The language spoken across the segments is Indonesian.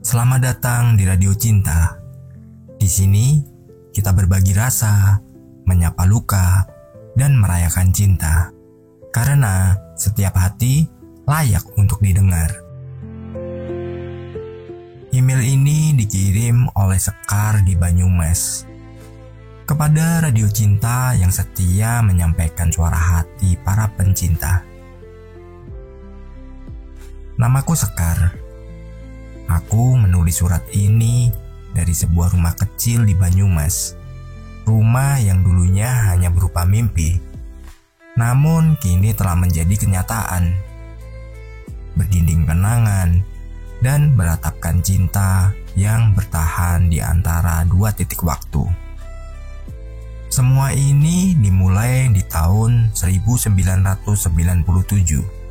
Selamat datang di Radio Cinta. Di sini kita berbagi rasa, menyapa luka, dan merayakan cinta. Karena setiap hati layak untuk didengar. Email ini dikirim oleh Sekar di Banyumas kepada Radio Cinta yang setia menyampaikan suara hati para pencinta. Namaku Sekar. Aku menulis surat ini dari sebuah rumah kecil di Banyumas. Rumah yang dulunya hanya berupa mimpi, namun kini telah menjadi kenyataan. Berdinding kenangan dan beratapkan cinta yang bertahan di antara dua titik waktu. Semua ini dimulai di tahun 1997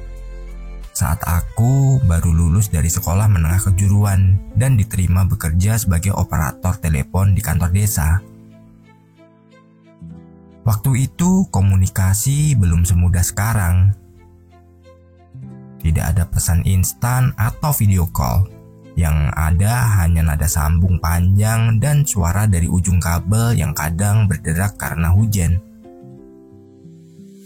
saat aku baru lulus dari sekolah menengah kejuruan dan diterima bekerja sebagai operator telepon di kantor desa. Waktu itu komunikasi belum semudah sekarang. Tidak ada pesan instan atau video call. Yang ada hanya nada sambung panjang dan suara dari ujung kabel yang kadang berderak karena hujan.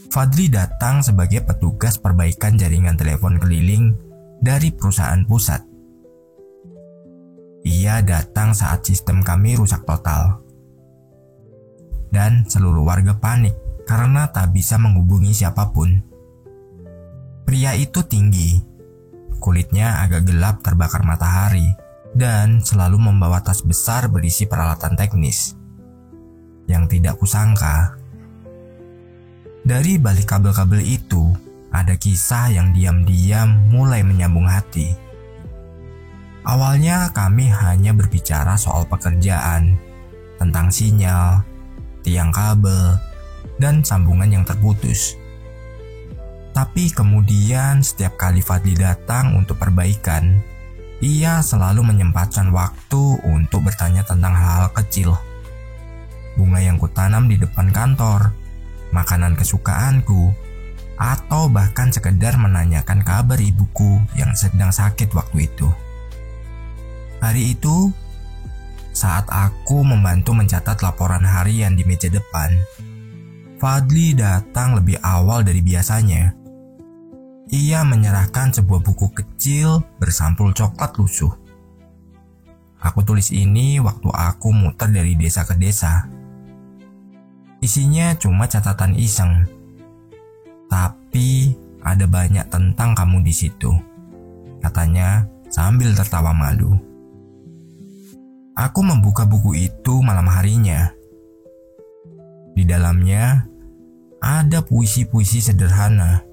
Fadli datang sebagai petugas perbaikan jaringan telepon keliling dari perusahaan pusat. Ia datang saat sistem kami rusak total. Dan seluruh warga panik karena tak bisa menghubungi siapapun. Pria itu tinggi. Kulitnya agak gelap terbakar matahari dan selalu membawa tas besar berisi peralatan teknis. Yang tidak kusangka, dari balik kabel-kabel itu ada kisah yang diam-diam mulai menyambung hati. Awalnya kami hanya berbicara soal pekerjaan, tentang sinyal, tiang kabel, dan sambungan yang terputus. Tapi kemudian setiap kali Fadli datang untuk perbaikan, ia selalu menyempatkan waktu untuk bertanya tentang hal-hal kecil. Bunga yang kutanam di depan kantor, makanan kesukaanku, atau bahkan sekedar menanyakan kabar ibuku yang sedang sakit waktu itu. Hari itu, saat aku membantu mencatat laporan harian di meja depan, Fadli datang lebih awal dari biasanya. Ia menyerahkan sebuah buku kecil bersampul coklat lusuh. Aku tulis ini waktu aku muter dari desa ke desa. Isinya cuma catatan iseng. Tapi ada banyak tentang kamu di situ, katanya sambil tertawa malu. Aku membuka buku itu malam harinya. Di dalamnya ada puisi-puisi sederhana.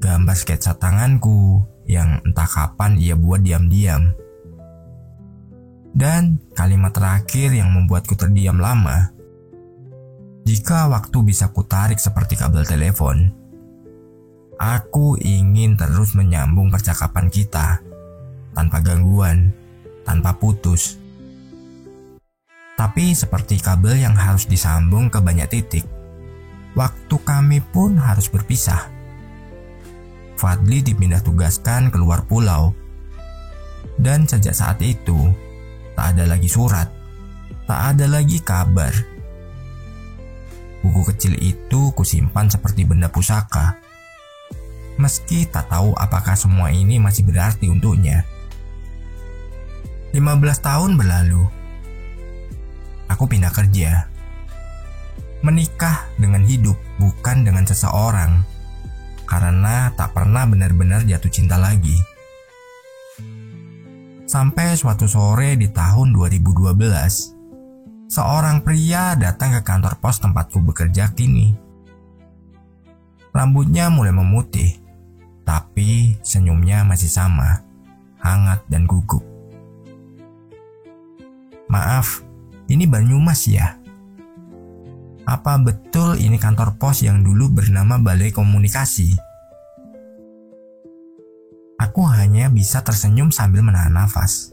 Gambar sketsa tanganku yang entah kapan ia buat diam-diam. Dan kalimat terakhir yang membuatku terdiam lama. Jika waktu bisa kutarik seperti kabel telepon, aku ingin terus menyambung percakapan kita, tanpa gangguan, tanpa putus. Tapi seperti kabel yang harus disambung ke banyak titik, waktu kami pun harus berpisah. Fadli dipindah tugaskan keluar pulau. Dan sejak saat itu, tak ada lagi surat, tak ada lagi kabar. Buku kecil itu kusimpan seperti benda pusaka. Meski tak tahu apakah semua ini masih berarti untuknya. 15 tahun berlalu. Aku pindah kerja. Menikah dengan hidup, bukan dengan seseorang. Karena tak pernah benar-benar jatuh cinta lagi. Sampai suatu sore di tahun 2012, seorang pria datang ke kantor pos tempatku bekerja kini. Rambutnya mulai memutih, tapi senyumnya masih sama, hangat dan gugup. Maaf, ini Banyumas ya? Apa betul ini kantor pos yang dulu bernama Balai Komunikasi? Aku hanya bisa tersenyum sambil menahan nafas.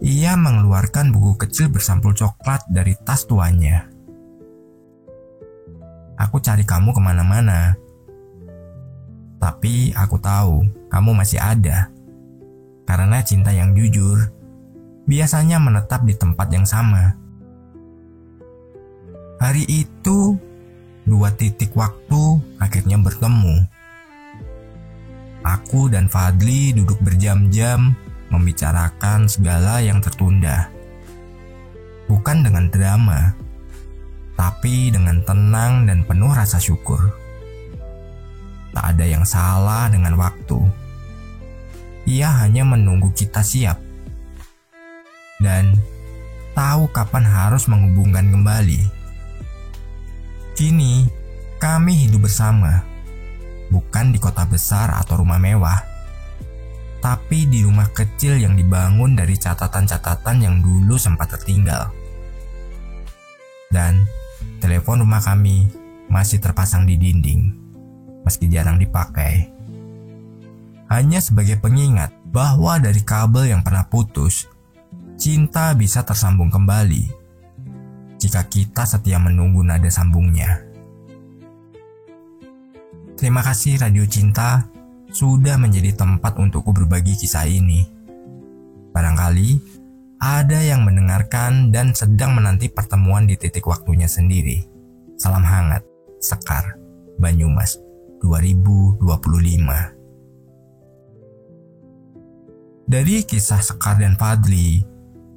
Ia mengeluarkan buku kecil bersampul coklat dari tas tuanya. Aku cari kamu kemana-mana. Tapi aku tahu kamu masih ada. Karena cinta yang jujur biasanya menetap di tempat yang sama. Hari itu, 2 titik waktu akhirnya bertemu. Aku dan Fadli duduk berjam-jam membicarakan segala yang tertunda. Bukan dengan drama, tapi dengan tenang dan penuh rasa syukur. Tak ada yang salah dengan waktu. Ia hanya menunggu kita siap dan tahu kapan harus menghubungkan kembali. Kini, kami hidup bersama, bukan di kota besar atau rumah mewah, tapi di rumah kecil yang dibangun dari catatan-catatan yang dulu sempat tertinggal. Dan telepon rumah kami masih terpasang di dinding, meski jarang dipakai. Hanya sebagai pengingat bahwa dari kabel yang pernah putus, cinta bisa tersambung kembali jika kita setia menunggu nada sambungnya. Terima kasih Radio Cinta sudah menjadi tempat untukku berbagi kisah ini. Barangkali ada yang mendengarkan dan sedang menanti pertemuan di titik waktunya sendiri. Salam hangat, Sekar, Banyumas, 2025. Dari kisah Sekar dan Fadli,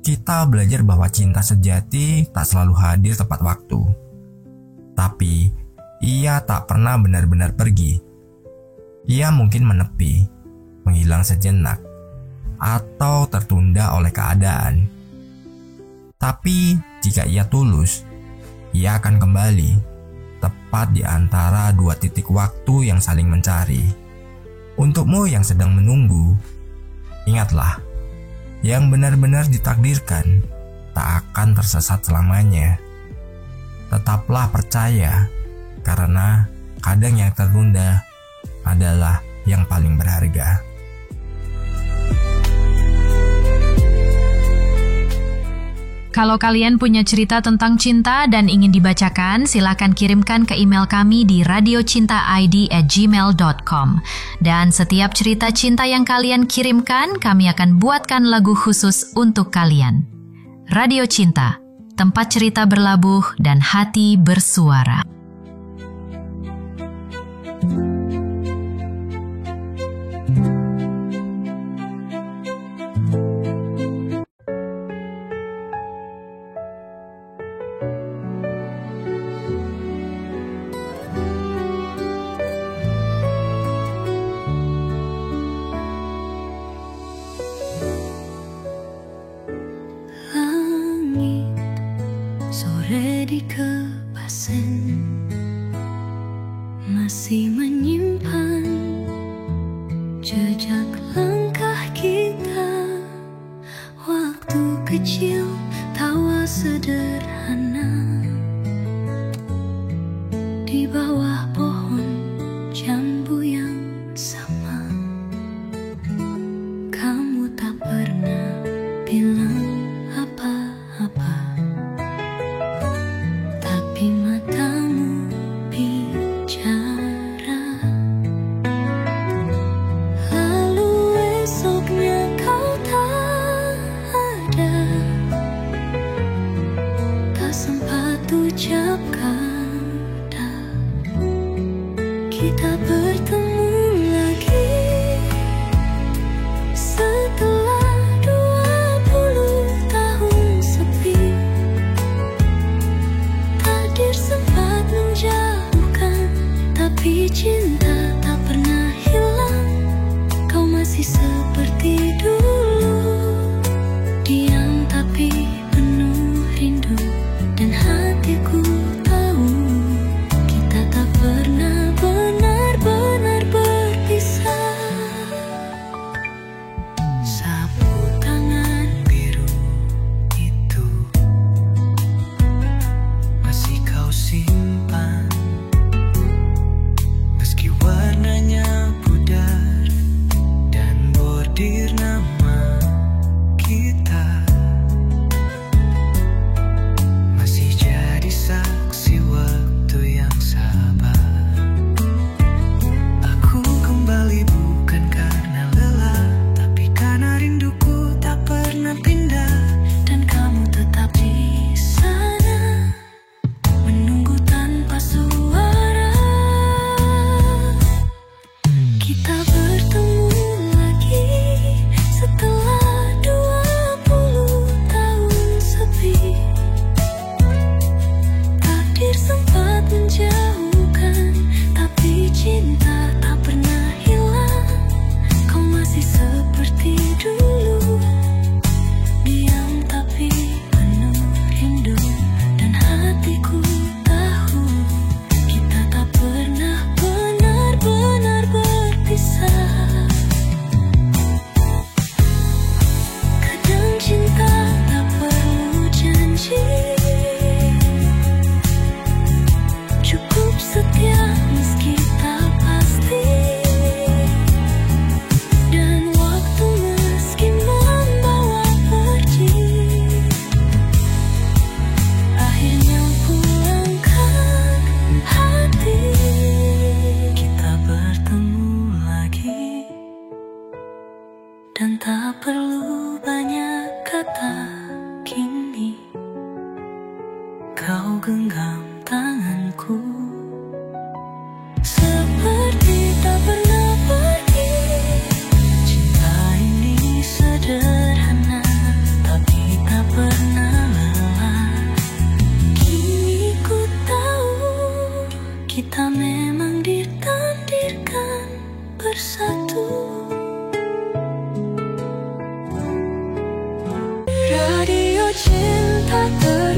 kita belajar bahwa cinta sejati tak selalu hadir tepat waktu. Tapi, ia tak pernah benar-benar pergi. Ia mungkin menepi, menghilang sejenak, atau tertunda oleh keadaan. Tapi, jika ia tulus, ia akan kembali, tepat di antara 2 titik waktu yang saling mencari. Untukmu yang sedang menunggu, ingatlah, yang benar-benar ditakdirkan tak akan tersesat selamanya. Tetaplah percaya, karena kadang yang tertunda adalah yang paling berharga. Kalau kalian punya cerita tentang cinta dan ingin dibacakan, silakan kirimkan ke email kami di radiocintaid@gmail.com. Dan setiap cerita cinta yang kalian kirimkan, kami akan buatkan lagu khusus untuk kalian. Radio Cinta, tempat cerita berlabuh dan hati bersuara. Sore di Kebasen masih menyimpan jejak langkah kita. Waktu kecil, tawa sederhana di bawah pohon jambu yang sama. Kamu tak pernah bilang apa-apa, tapi matamu bicara. Lalu esoknya kau tak ada, tak sempat ucap kata. Kita bertemu lagi setelah 20 tahun sepi. Takdir sempat menjauhkan, tapi cinta tak pernah hilang. Kau masih seperti dulu, diam tapi penuh rindu. Dan hatiku tahu kita tak pernah benar-benar berpisah. Sapu tangan biru itu masih kau simpan, meski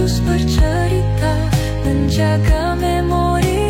terus bercerita, menjaga memori